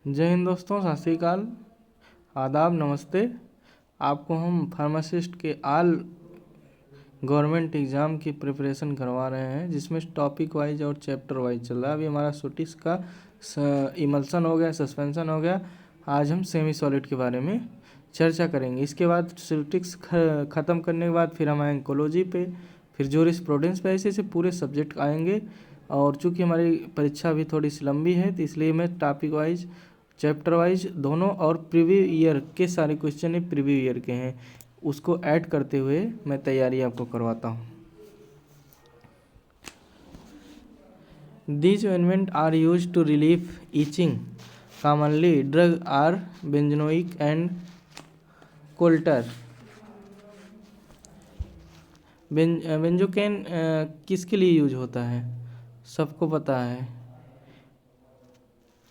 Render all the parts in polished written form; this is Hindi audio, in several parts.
जय हिंद दोस्तों, सत श्री अकाल, आदाब, नमस्ते। आपको हम फार्मासिस्ट के ऑल गवर्नमेंट एग्ज़ाम की प्रिपरेशन करवा रहे हैं, जिसमें टॉपिक वाइज और चैप्टर वाइज चल रहा है। अभी हमारा सुटिक्स का इमल्सन हो गया, सस्पेंशन हो गया। आज हम सेमी सॉलिड के बारे में चर्चा करेंगे। इसके बाद सुटिक्स ख़त्म करने के बाद फिर हम आएंगे कोलोजी पे, फिर जूरिस्प्रूडेंस पे, ऐसे ऐसे पूरे सब्जेक्ट आएंगे। और चूँकि हमारी परीक्षा अभी थोड़ी सी लंबी है, तो इसलिए मैं टॉपिक वाइज, चैप्टर वाइज दोनों और प्रीवियस ईयर के सारे क्वेश्चन ही प्रीवियस ईयर के हैं, उसको ऐड करते हुए मैं तैयारी आपको करवाता हूँ। These ointment are used to relieve itching. Commonly, drug are benzoic and coulter. Benzocaine किसके लिए यूज होता है? सबको पता है।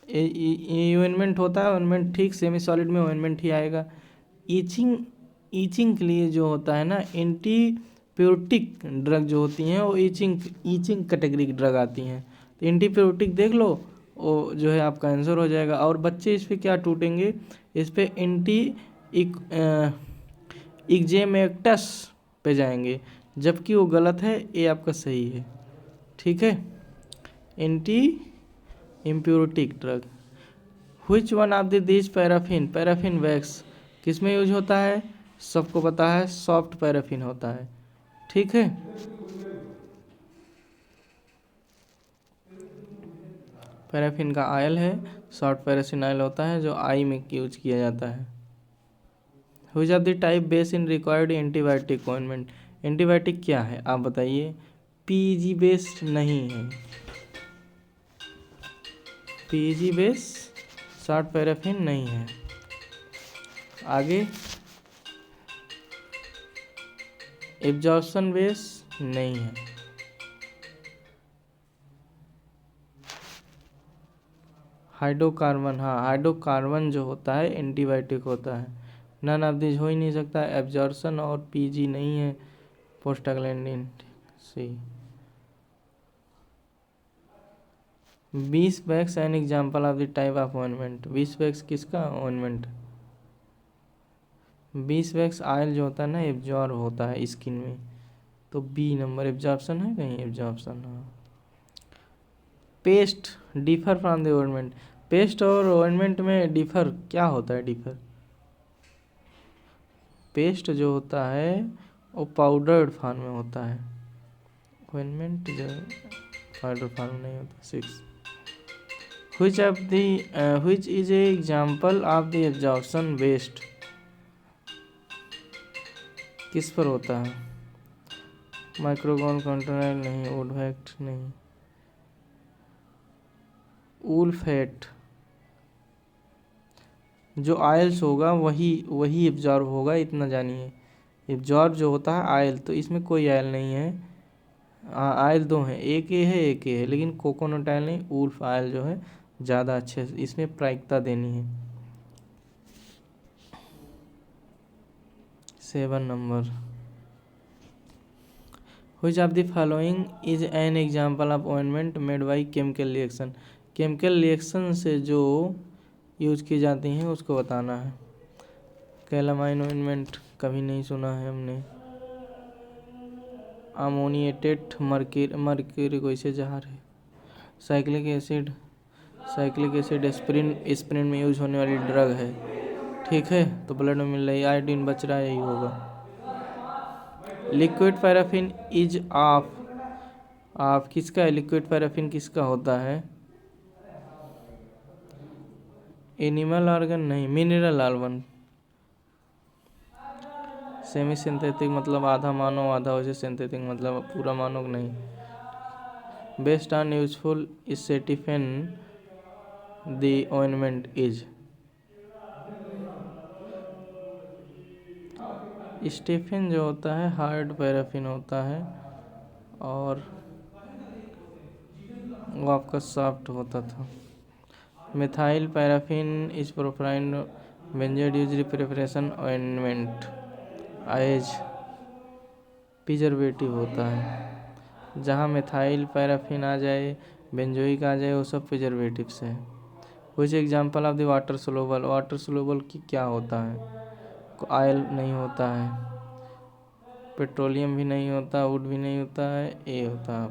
ये ओइंटमेंट होता है, ओइंटमेंट ठीक सेमी सॉलिड में ओइंटमेंट ही आएगा। ईचिंग के लिए जो होता है ना, एंटीबायोटिक ड्रग जो होती हैं वो ईचिंग कैटेगरी की ड्रग आती हैं। तो एंटीबायोटिक देख लो, वो जो है आपका आंसर हो जाएगा। और बच्चे इस पे क्या टूटेंगे, इस पे इग्जेमेक्टस पे जाएंगे, जबकि वो गलत है, ये आपका सही है। ठीक है, anti pruritic drug. Which one of this paraffin wax किस में यूज होता है? सबको पता है, सॉफ्ट पैराफिन होता है। ठीक है, पैराफिन का आयल है, सॉफ्ट पैराफिन आयल होता है, जो आई में यूज किया जाता है। Which of the type base in required antibiotic ointment. Antibiotic क्या है आप बताइए? पीजी बेस्ड नहीं है। पीजी बेस सॉफ्ट पैराफिन नहीं है। आगे, एब्जॉर्प्शन बेस नहीं है। हाइड्रोकार्बन, हाँ, हाइड्रोकार्बन जो होता है एंटीबायोटिक होता है। नन ऑफ दिस हो ही नहीं सकता, एब्जॉर्प्शन और पीजी नहीं है। Prostaglandin C. 20 wax an example of the type of ointment. 20 wax किसका ऑइंटमेंट? 20 वैक्स ऑयल जो होता है ना, एब्जॉर्ब होता है स्किन में, तो बी नंबर एब्जॉर्प्शन है कहीं, एब्जॉर्प्शन। हाँ। Paste differ from the ointment. Paste और ऑइंटमेंट में डिफर क्या होता है? डिफर, पेस्ट जो होता है वो पाउडर्ड फॉर्म में होता है, ऑइंटमेंट जो पाउडर फॉर्म नहीं होता। 6 which is a example of the absorption based किस पर होता है? माइक्रोगोन कंट्रोल नहीं, ओडवैक्ट नहीं, वुल्फेट। जो आयल्स होगा वही एब्जॉर्ब होगा, इतना जानिए। एब्जॉर्ब जो होता है आयल, तो इसमें कोई आयल नहीं है। आयल दो हैं, एक ये है एक ये है, लेकिन कोकोनट आयल नहीं, वुल्फ आयल जो है ज़्यादा अच्छे, इसमें प्रायिकता देनी है। 7 number. Which of the following is an example of ointment made by chemical reaction। Chemical reaction से जो यूज की जाती हैं उसको बताना है। कैलामाइन ऑइंटमेंट कभी नहीं सुना है हमने। अमोनिएटेड मर्क्यूरी कोई से जहर है। साइक्लिक एसिड एस्पिरिन में यूज होने वाली ड्रग है। ठीक है, तो ब्लड में मिल रही है, आयोडीन बच रहा है, यही होगा। लिक्विड पैराफिन इज ऑफ किसका है? लिक्विड पैराफिन किसका होता है? एनिमल ऑर्गन नहीं, मिनरल ऑर्गन। सेमी सिंथेटिक मतलब आधा मानव आधा, वैसे सिंथेटिक मतलब पूरा मानव नहीं। बेस्ड ऑन यूजफुल स्टेफिन द ऑइंटमेंट इज। स्टेफिन जो होता है हार्ड पैराफिन होता है, और वो आपका सॉफ्ट होता था। मिथाइल पैराफिन इज प्रोफाइंड बेंजोड usually preparation ointment as preservative होता है। जहाँ मिथाइल पैराफिन आ जाए, बेंजोइक आ जाए, वो सब प्रिजर्वेटिव्स है। Which example of the water soluble, water soluble की क्या होता है? ऑयल नहीं होता है, पेट्रोलियम भी नहीं होता, वुड भी नहीं होता है, ए होता है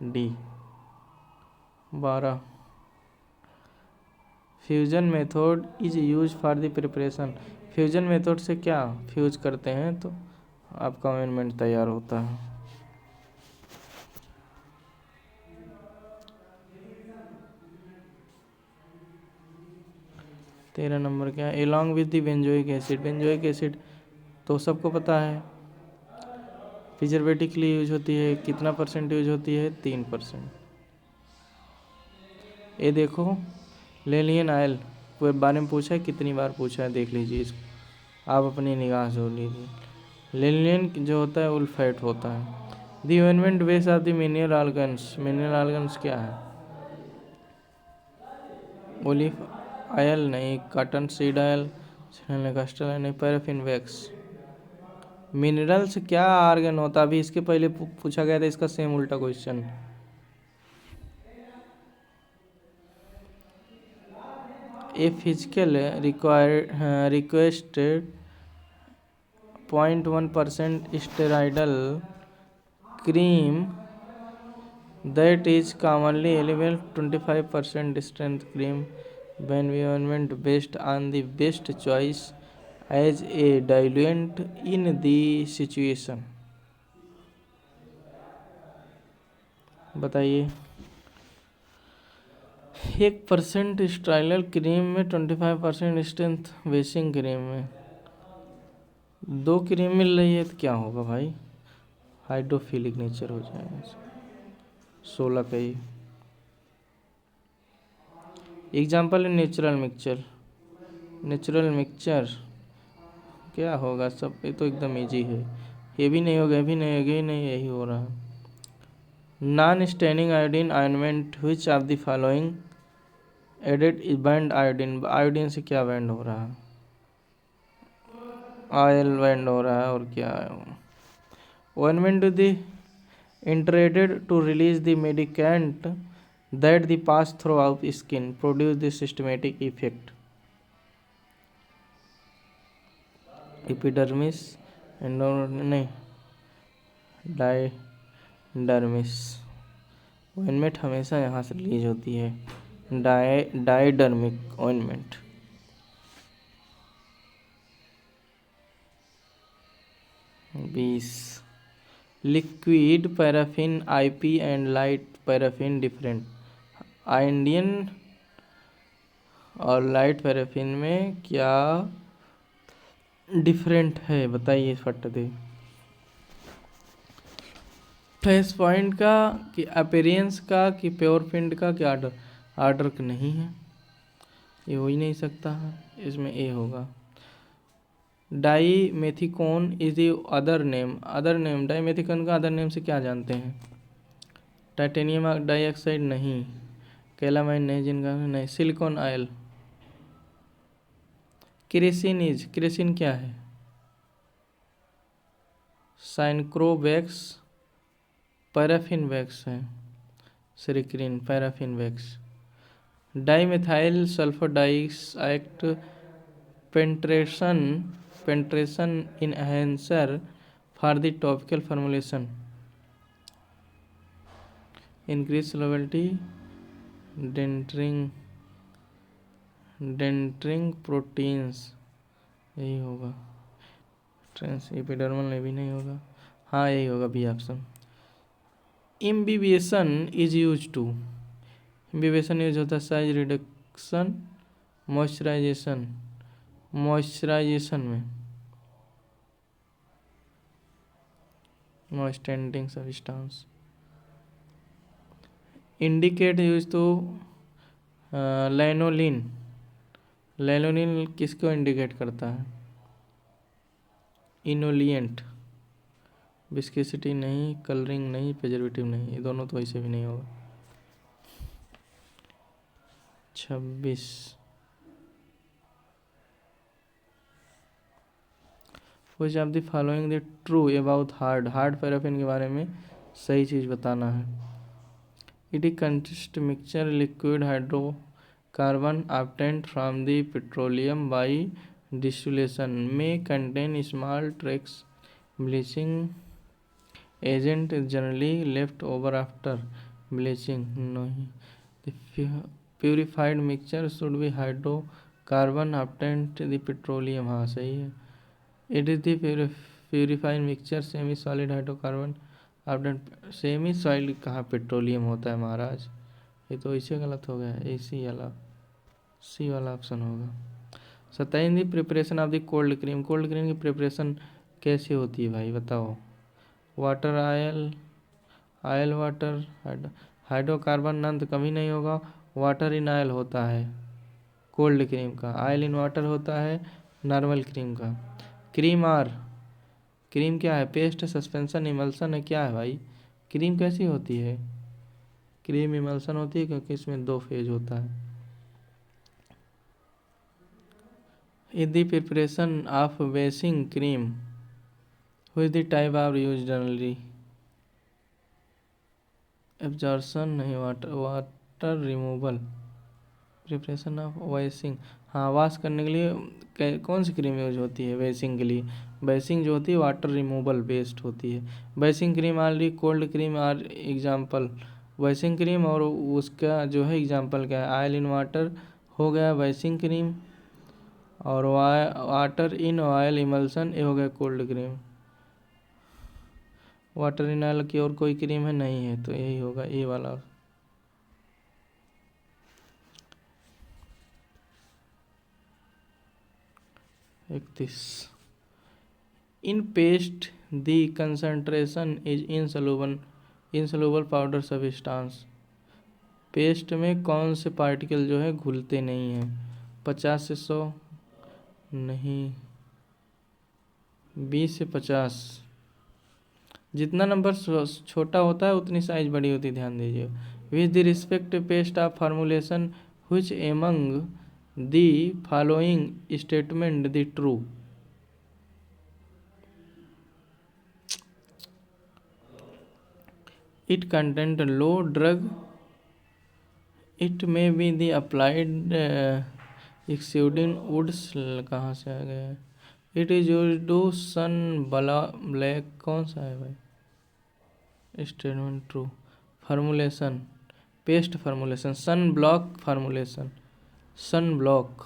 D. 12 fusion method is use for the preparation, fusion method से क्या फ्यूज करते हैं तो आपका ऑइंटमेंट तैयार होता है। 13 नंबर क्या है? Along with the benzoic acid, benzoic acid तो सबको पता है प्रिजर्वेटिव के लिए यूज होती है, कितना परसेंट यूज होती है? 3%। ये देखो लेनियन ऑयल के बारे में पूछा है, कितनी बार पूछा है देख लीजिए इसको, आप अपनी निगाह से लीजिए। लेनियन जो होता है उल्फैट होता है। The invent base of the mineral organs, mineral organs क्या है? ओलिव ऑयल नहीं, कॉटन सीड ऑयल नहीं, पैराफिन वैक्स। मिनरल्स क्या ऑर्गन होता है? अभी इसके पहले पूछा गया था इसका सेम उल्टा question. A physical requested 0.1% steroidal cream that is commonly available 25% strength cream when we based on the best choice as a diluent in the situation। बताइए 1% स्टाइलर क्रीम में 25% स्ट्रेंथ बेसिंग क्रीम में 2 क्रीम मिल रही है तो क्या होगा भाई? हाइड्रोफिलिक नेचर हो जाएगा 16 का ही। एग्जाम्पल है नेचुरल मिक्सचर, नेचुरल मिक्सचर क्या होगा? सब ये तो एकदम इजी है, ये भी नहीं होगा, ये भी नहीं होगा, ये नहीं, यही हो रहा है। Non staining iodine ointment which of the following added is band iodine, iodine से क्या बैंड हो रहा है? ऑयल बैंड हो रहा है और क्या है? Ointment the intended to release the medicament that the pass through of skin produce the systematic effect। Epidermis नहीं, डायडर्मिस। ऑइंटमेंट हमेशा यहाँ से रिलीज होती है, डायडर्मिक ointment. 20 liquid paraffin IP and light paraffin different, Indian और लाइट पैराफिन में क्या डिफरेंट है? बताइए फट दे। फेस पॉइंट का कि अपीयरेंस का कि प्योर पिंड का कि आर्डर का नहीं है, ये हो ही नहीं सकता है, इसमें ए होगा। Dimethicone is the other name, other name dimethicone का अदर नेम से क्या जानते हैं? टाइटेनियम डाइऑक्साइड नहीं, कैलामाइन नहीं, जिनका नहीं, silicone oil. Kerosene is, kerosene क्या है? साइनक्रोवैक्स, पैराफिन वैक्स है, सिरिक्रिन paraffin wax. Dimethyl sulphur dioxide penetration enhancer for the topical formulation, increase solubility, denaturing proteins, यही होगा। ट्रांस एपिडर्मल में भी नहीं होगा, हाँ यही होगा B option. Imbibition is use to, imbibition use होता है साइज रिडक्शन, मॉइस्चराइजेशन में, moisturising substance. Indicate use to lanolin, lanolin किसको इंडिकेट करता है? इनोलिएंट। विस्कोसिटी नहीं, कलरिंग नहीं, प्रिजर्वेटिव नहीं, ये दोनों तो ऐसे भी नहीं होगा। 26 which of the following the true about hard paraffin के बारे में सही चीज़ बताना है। It consists mixture liquid hydrocarbon obtained from the petroleum by distillation. May contain small trace bleaching agent generally left over after bleaching. No. The purified mixture should be hydrocarbon obtained the petroleum. हाँ सही है. It is the purified mixture semi solid hydrocarbon obtained. Semi solid कहाँ पेट्रोलियम होता है महाराज, ये तो इसे गलत हो गया. AC वाला सी वाला ऑप्शन होगा. 27 preparation of the cold cream. Cold cream की प्रिपरेशन कैसे होती है भाई बताओ. वाटर आयल वाटर हाइड्रोकार्बन नंद कभी नहीं होगा. वाटर इन आयल होता है कोल्ड क्रीम का, आयल इन वाटर होता है नॉर्मल क्रीम का. क्रीम क्या है, पेस्ट सस्पेंशन इमल्सन है, क्या है भाई. क्रीम कैसी होती है, क्रीम इमल्सन होती है क्योंकि इसमें 2 फेज होता है. In the preparation of basing cream, which the type are used generally? Absorption नहीं, water removal. Preparation of wasting, हाँ वाश करने के लिए कौन सी क्रीम यूज होती है वेसिंग के लिए. बेसिंग जो होती है वाटर रिमूवल बेस्ड होती है. Basing cream already cold cream are example. Basing cream और उसका जो है एग्जाम्पल क्या है, आयल इन वाटर हो गया बेसिंग क्रीम, और वाटर इन ऑयल इमल्सन ये हो गया cold cream. Water in oil की और कोई क्रीम है नहीं है, तो यही होगा ये वाला. In paste the concentration is insoluble powder substance. Paste में कौन से पार्टिकल जो है घुलते नहीं हैं. 50 से 100 नहीं, 20 से 50. जितना नंबर छोटा होता है उतनी साइज बड़ी होती है, ध्यान दीजिए. With the respect paste of formulation which among the following statement the true. It contains low drug. It may be the applied exuding woods. कहाँ से आ गया. It is used to sun black. कौन सा है भाई, statement true. Formulation paste formulation, sun block formulation, sun block.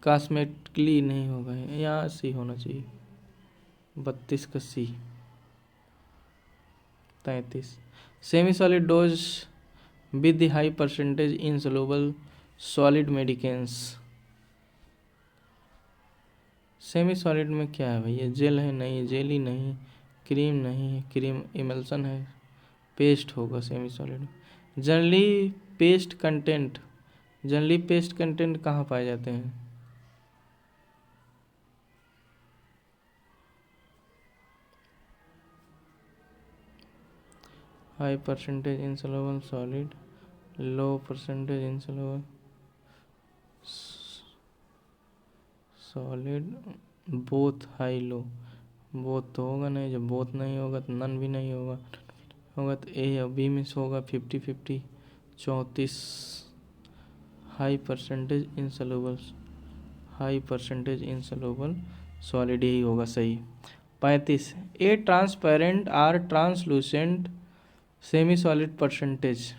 Cosmetically नहीं होगा, यहाँ सी होना चाहिए. 32 का C. 33 semi solid dose with the high percentage insoluble solid medicaments. Semi solid में क्या है भैया, जेल है नहीं, जेली नहीं, क्रीम नहीं, क्रीम इमल्सन है, पेस्ट होगा semi solid. Generally paste content कहाँ पाए जाते हैं. High percentage insoluble solid, low percentage insoluble solid, both high low. Both तो होगा नहीं, जब बोथ नहीं होगा तो नन भी नहीं होगा तो ए या बी में से होगा 50-50. 34 हाई परसेंटेज इनसोल्यूबल सॉलिड ही होगा सही. 35 a transparent or translucent semi solid percentage.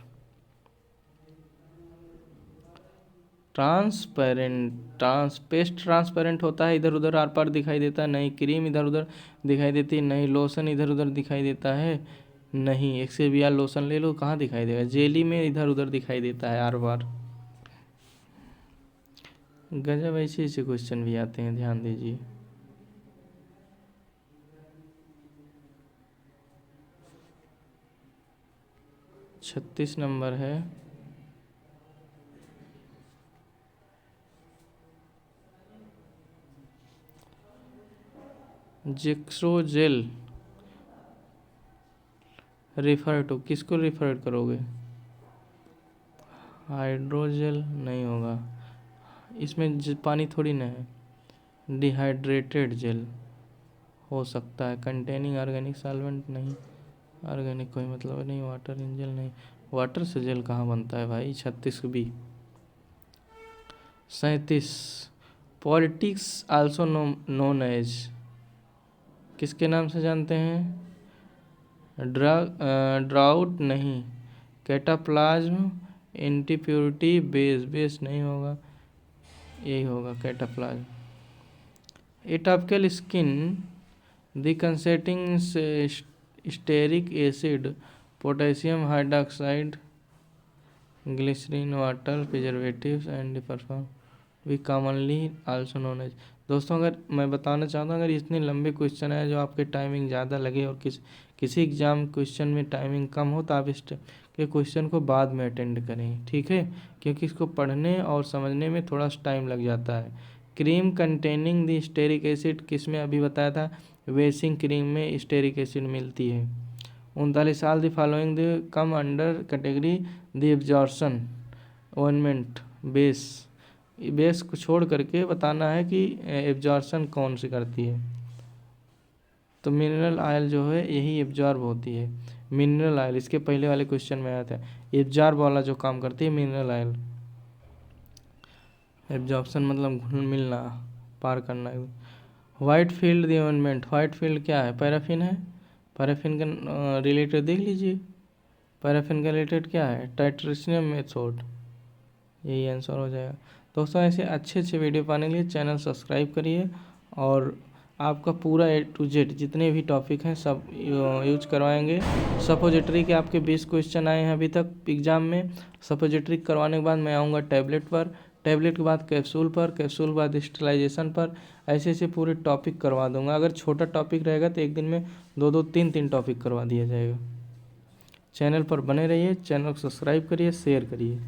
Paste transparent होता है, इधर उधर आर पार दिखाई देता है नहीं. क्रीम इधर उधर दिखाई देती है नहीं. लोशन इधर उधर दिखाई देता है नहीं. एक्सेविया लोशन ले लो, कहाँ दिखाई देगा. जेली में इधर उधर दिखाई देता है आर पार. गजब ऐसे क्वेश्चन भी आते हैं, ध्यान दीजिए. छत्तीस नंबर है. जेक्सोजेल रिफर टू, किसको रिफर करोगे. हाइड्रोजेल नहीं होगा, इसमें पानी थोड़ी ना है. डिहाइड्रेटेड जेल हो सकता है. कंटेनिंग ऑर्गेनिक सॉल्वेंट नहीं. ऑर्गेनिक कोई मतलब नहीं, वाटर इंजन नहीं, वाटर से जेल कहाँ बनता है भाई। 36B। 37 politics also known as, किसके नाम से जानते हैं? ड्राउट नहीं, कैटाप्लाज्म, एंटीप्योरिटी, बेस नहीं होगा, यही होगा कैटाप्लाज्म। एटॉपिकल स्किन, डिकंसेटिंग stearic acid, potassium hydroxide, glycerine, water preservatives and perfume, we commonly also known as. दोस्तों अगर मैं बताना चाहता हूँ, अगर इतने लंबे क्वेश्चन है जो आपके टाइमिंग ज़्यादा लगे और किसी एग्ज़ाम क्वेश्चन में टाइमिंग कम हो, तो आप इस के क्वेश्चन को बाद में अटेंड करें, ठीक है, क्योंकि इसको पढ़ने और समझने में थोड़ा टाइम लग जाता है। Cream containing the stearic acid, किसमें अभी बताया था, वेसिंग क्रीम में स्टेरिक एसिड मिलती है। 39 साल the following the come under category the absorption ointment base को छोड़ करके बताना है कि एब्जॉर्प्शन कौन सी करती है। तो मिनरल ऑयल जो है यही एब्जॉर्ब होती है। मिनरल ऑयल इसके पहले वाले क्वेश्चन में आया था, एब्जॉर्ब वाला जो काम करती है मिनरल ऑयल। एब्जॉर्प्शन मतलब घुल मिलना, पार करना। White field environment, white field क्या है, पैराफिन है। पैराफिन का रिलेटेड देख लीजिए, पैराफिन का रिलेटेड क्या है, टाइट्रेशनियम मेथड, यही आंसर हो जाएगा। दोस्तों ऐसे अच्छे अच्छे वीडियो पाने के लिए चैनल सब्सक्राइब करिए, और आपका पूरा A to Z जितने भी टॉपिक हैं सब यूज करवाएंगे। सपोजिटरी के आपके 20 क्वेश्चन आए हैं अभी तक एग्ज़ाम में। सपोजिटरी करवाने के बाद मैं आऊँगा टैबलेट पर, टैबलेट के बाद कैप्सूल पर, कैप्सूल के बाद स्टेलाइजेशन पर, ऐसे ऐसे पूरे टॉपिक करवा दूंगा। अगर छोटा टॉपिक रहेगा तो एक दिन में 2 3 टॉपिक करवा दिया जाएगा। चैनल पर बने रहिए, चैनल को सब्सक्राइब करिए, शेयर करिए।